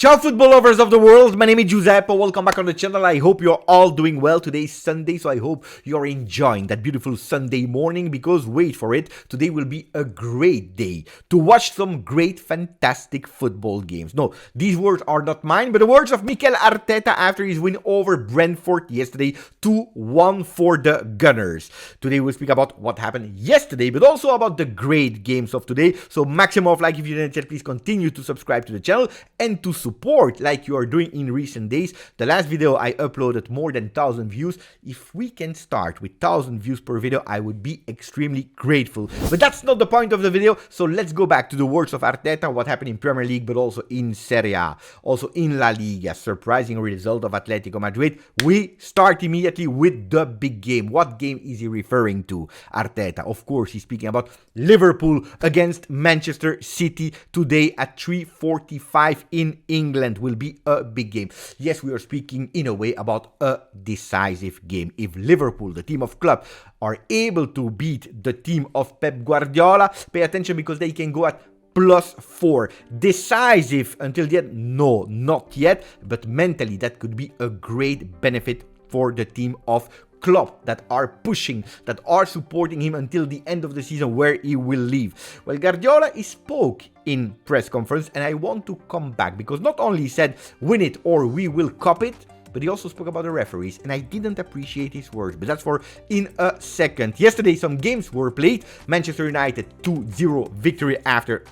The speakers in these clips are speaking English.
Ciao football lovers of the world, my name is Giuseppe, welcome back on the channel. I hope you're all doing well. Today is Sunday, so I hope you're enjoying that beautiful Sunday morning, because wait for it, today will be a great day to watch some great, fantastic football games. No, these words are not mine, but the words of Mikel Arteta after his win over Brentford yesterday, 2-1 for the Gunners. Today we'll speak about what happened yesterday, but also about the great games of today. So maximum of like if you didn't yet, please continue to subscribe to the channel and to support like you are doing in recent days. The last video I uploaded more than 1,000 views. If we can start with 1,000 views per video, I would be extremely grateful. But that's not the point of the video, so let's go back to the words of Arteta, what happened in Premier League, but also in Serie A, also in La Liga. Surprising result of Atletico Madrid. We start immediately with the big game. What game is he referring to, Arteta? Of course, he's speaking about Liverpool against Manchester City today at 3:45 in England. Will be a big game. Yes, we are speaking in a way about a decisive game. If Liverpool, the team of club, are able to beat the team of Pep Guardiola, pay attention because they can go at +4. Decisive until yet? No, not yet. But mentally, that could be a great benefit for the team of Klopp, that are pushing, that are supporting him until the end of the season where he will leave. Well, Guardiola spoke in press conference, and I want to come back because not only he said win it or we will cop it, but he also spoke about the referees, and I didn't appreciate his words, but that's for in a second. Yesterday, some games were played. Manchester United 2-0 victory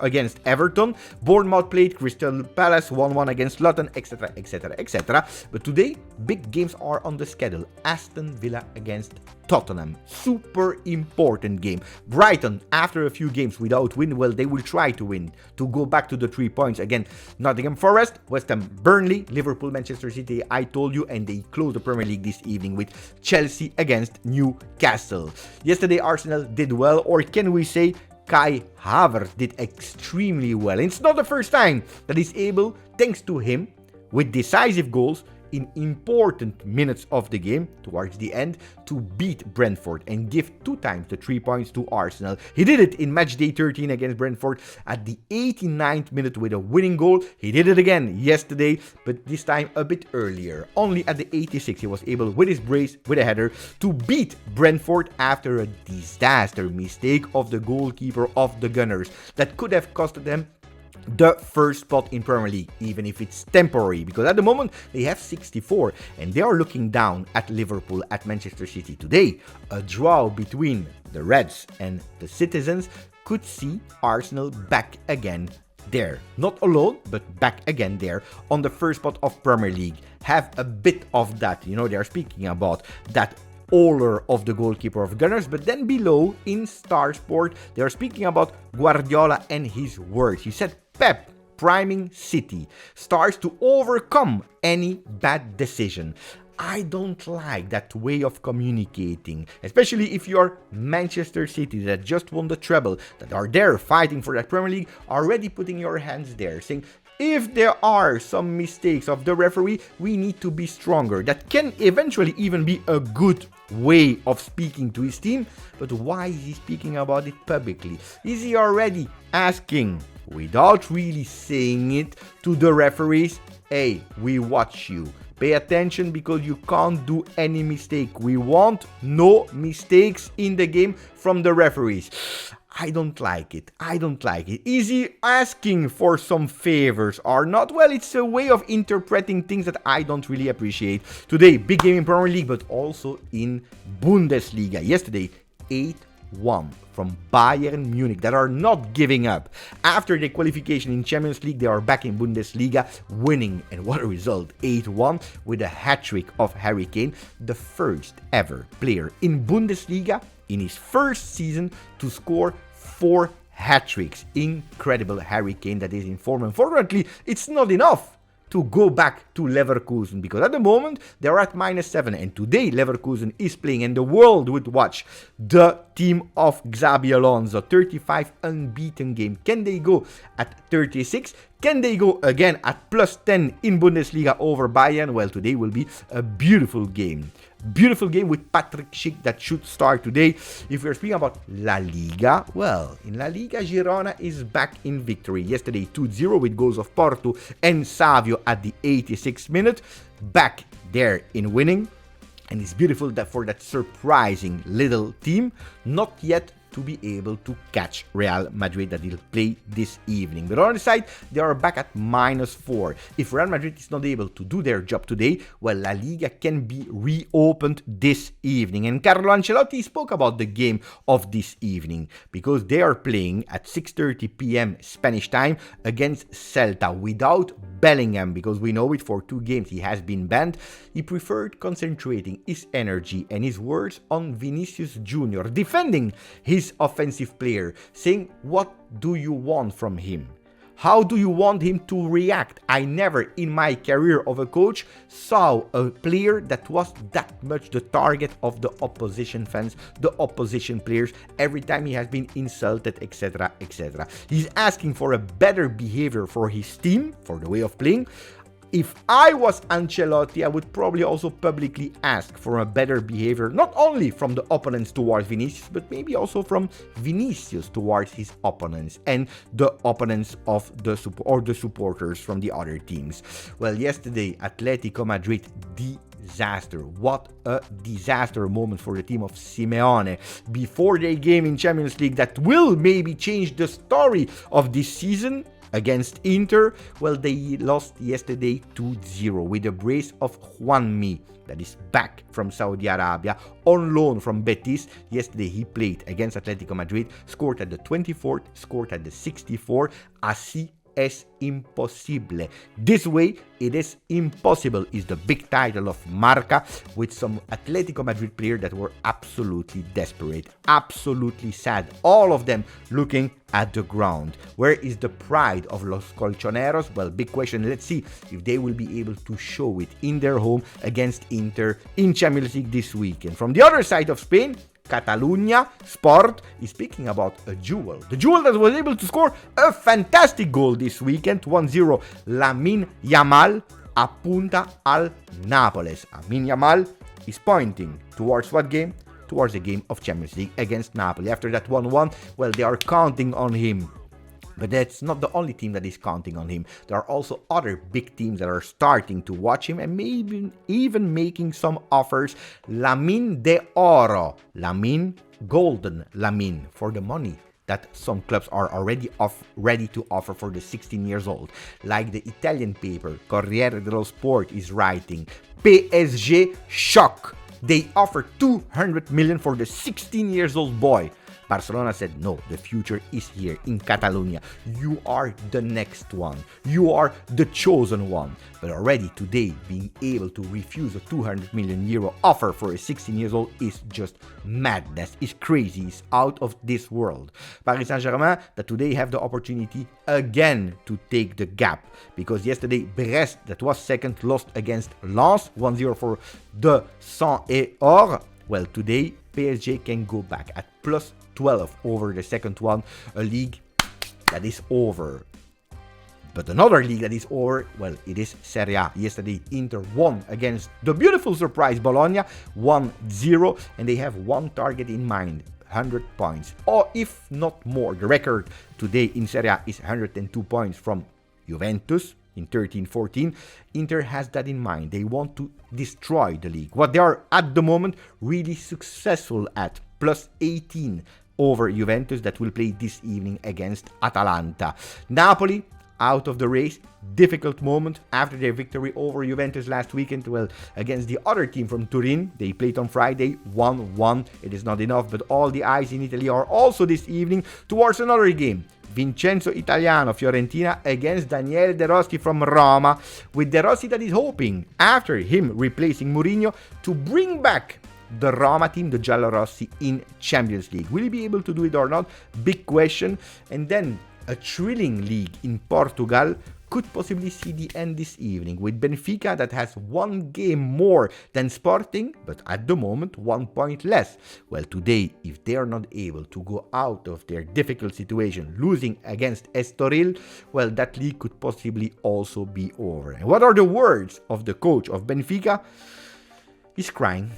against Everton. Bournemouth played Crystal Palace 1-1 against Luton, etc, etc, etc. But today, big games are on the schedule. Aston Villa against Tottenham. Super important game. Brighton, after a few games without win, well, they will try to win, to go back to the 3 points again. Nottingham Forest, West Ham, Burnley, Liverpool, Manchester City, I told you, and they close the Premier League this evening with Chelsea against Newcastle. Yesterday, Arsenal did well, or can we say Kai Havertz did extremely well. And it's not the first time that he's able, thanks to him, with decisive goals in important minutes of the game towards the end, to beat Brentford and give 2 times the 3 points to Arsenal. He did it in match day 13 against Brentford at the 89th minute with a winning goal. He did it again yesterday, but this time a bit earlier. Only at the 86th he was able, with his brace, with a header, to beat Brentford after a disaster mistake of the goalkeeper of the Gunners that could have costed them the first spot in Premier League, even if it's temporary, because at the moment they have 64 and they are looking down at Liverpool, at Manchester City. Today, a draw between the Reds and the Citizens could see Arsenal back again there. Not alone, but back again there on the first spot of Premier League. Have a bit of that, you know, they are speaking about that honor of the goalkeeper of Gunners, but then below in Star Sport they are speaking about Guardiola and his words. He said Pep priming City starts to overcome any bad decision. I don't like that way of communicating, especially if you're Manchester City that just won the treble, that are there fighting for that Premier League, already putting your hands there, saying if there are some mistakes of the referee, we need to be stronger. That can eventually even be a good way of speaking to his team, but why is he speaking about it publicly? Is he already asking, without really saying it, to the referees, hey, we watch you, pay attention because you can't do any mistake. We want no mistakes in the game from the referees. I don't like it. I don't like it. Is he asking for some favors or not? Well, it's a way of interpreting things that I don't really appreciate. Today, big game in Premier League, but also in Bundesliga. Yesterday, 8-1 from Bayern Munich, that are not giving up. After the qualification in Champions League, they are back in Bundesliga, winning. And what a result, 8-1 with a hat-trick of Harry Kane, the first ever player in Bundesliga in his first season to score 4 hat-tricks. Incredible Harry Kane that is in form. Unfortunately, it's not enough to go back to Leverkusen, because at the moment they're at -7, and today Leverkusen is playing, and the world would watch the team of Xabi Alonso. 35 unbeaten game. Can they go at 36? Can they go again at plus 10 in Bundesliga over Bayern? Well, today will be a beautiful game. Beautiful game with Patrick Schick that should start today. If we're speaking about La Liga, well, in La Liga, Girona is back in victory. Yesterday, 2-0 with goals of Porto and Savio at the 86th minute. Back there in winning. And it's beautiful that for that surprising little team, not yet to be able to catch Real Madrid that will play this evening. But on the side, they are back at -4. If Real Madrid is not able to do their job today, well, La Liga can be reopened this evening. And Carlo Ancelotti spoke about the game of this evening because they are playing at 6:30 p.m. Spanish time against Celta without Bellingham, because we know it for 2 games he has been banned. He preferred concentrating his energy and his words on Vinicius Jr., defending his offensive player, saying, what do you want from him? How do you want him to react? I never in my career of a coach saw a player that was that much the target of the opposition fans, the opposition players, every time he has been insulted, etc, etc. He's asking for a better behavior for his team, for the way of playing. If I was Ancelotti, I would probably also publicly ask for a better behavior, not only from the opponents towards Vinicius, but maybe also from Vinicius towards his opponents and the opponents of the supporters from the other teams. Well, yesterday, Atletico Madrid disaster. What a disaster moment for the team of Simeone before their game in Champions League that will maybe change the story of this season. Against Inter, well, they lost yesterday 2-0 with a brace of Juanmi that is back from Saudi Arabia on loan from Betis. Yesterday he played against Atletico Madrid, scored at the 24th, scored at the 64th. Así es imposible. This way, it is impossible is the big title of Marca, with some Atletico Madrid players that were absolutely desperate, absolutely sad. All of them looking at the ground. Where is the pride of Los Colchoneros? Well, big question. Let's see if they will be able to show it in their home against Inter in Champions League this weekend. From the other side of Spain, Catalunya Sport is speaking about a jewel. The jewel that was able to score a fantastic goal this weekend, 1-0. Lamine Yamal apunta al Nápoles. Lamine Yamal is pointing towards what game? Towards the game of Champions League against Napoli. After that 1-1, well, they are counting on him. But that's not the only team that is counting on him. There are also other big teams that are starting to watch him and maybe even making some offers. Lamine de Oro. Lamine, golden Lamine, for the money that some clubs are already ready to offer for the 16 years old. Like the Italian paper, Corriere dello Sport is writing, PSG shock. They offer 200 million for the 16 years old boy. Barcelona said, no, the future is here in Catalonia. You are the next one. You are the chosen one. But already today, being able to refuse a 200 million euro offer for a 16 years old is just madness. It's crazy. It's out of this world. Paris Saint-Germain that today have the opportunity again to take the gap. Because yesterday, Brest, that was second, lost against Lens, 1-0 for the Sang et Or. Well, today, PSG can go back at plus 12 over the second one, a league that is over. But another league that is over, well, it is Serie A. Yesterday, Inter won against the beautiful surprise Bologna, 1-0, and they have one target in mind, 100 points, or if not more. The record today in Serie A is 102 points from Juventus in 13-14. Inter has that in mind. They want to destroy the league. What they are at the moment really successful at, plus 18 over Juventus that will play this evening against Atalanta. Napoli out of the race. Difficult moment after their victory over Juventus last weekend. Well, against the other team from Turin. They played on Friday, 1-1. It is not enough, but all the eyes in Italy are also this evening towards another game. Vincenzo Italiano, Fiorentina, against Daniele De Rossi from Roma, with De Rossi that is hoping, after him replacing Mourinho, to bring back the Roma team, the Giallorossi, in Champions League. Will he be able to do it or not? Big question. And then a thrilling league in Portugal. could possibly see the end this evening with Benfica that has one game more than Sporting, but at the moment 1 point less. Well, today, if they are not able to go out of their difficult situation, losing against Estoril, well, that league could possibly also be over. And what are the words of the coach of Benfica? He's crying.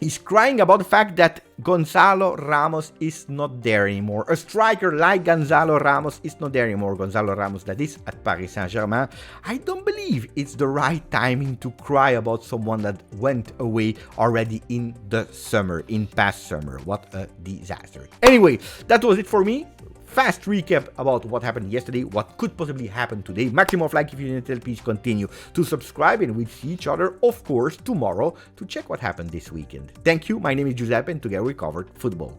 He's crying about the fact that Gonzalo Ramos is not there anymore. A striker like Gonzalo Ramos is not there anymore. Gonzalo Ramos, that is, at Paris Saint-Germain. I don't believe it's the right timing to cry about someone that went away already in the summer, in past summer. What a disaster. Anyway, that was it for me. Fast recap about what happened yesterday, what could possibly happen today. Maximum of like if you didn't, please continue to subscribe, and we'll see each other, of course, tomorrow to check what happened this weekend. Thank you. My name is Giuseppe, and together we covered football.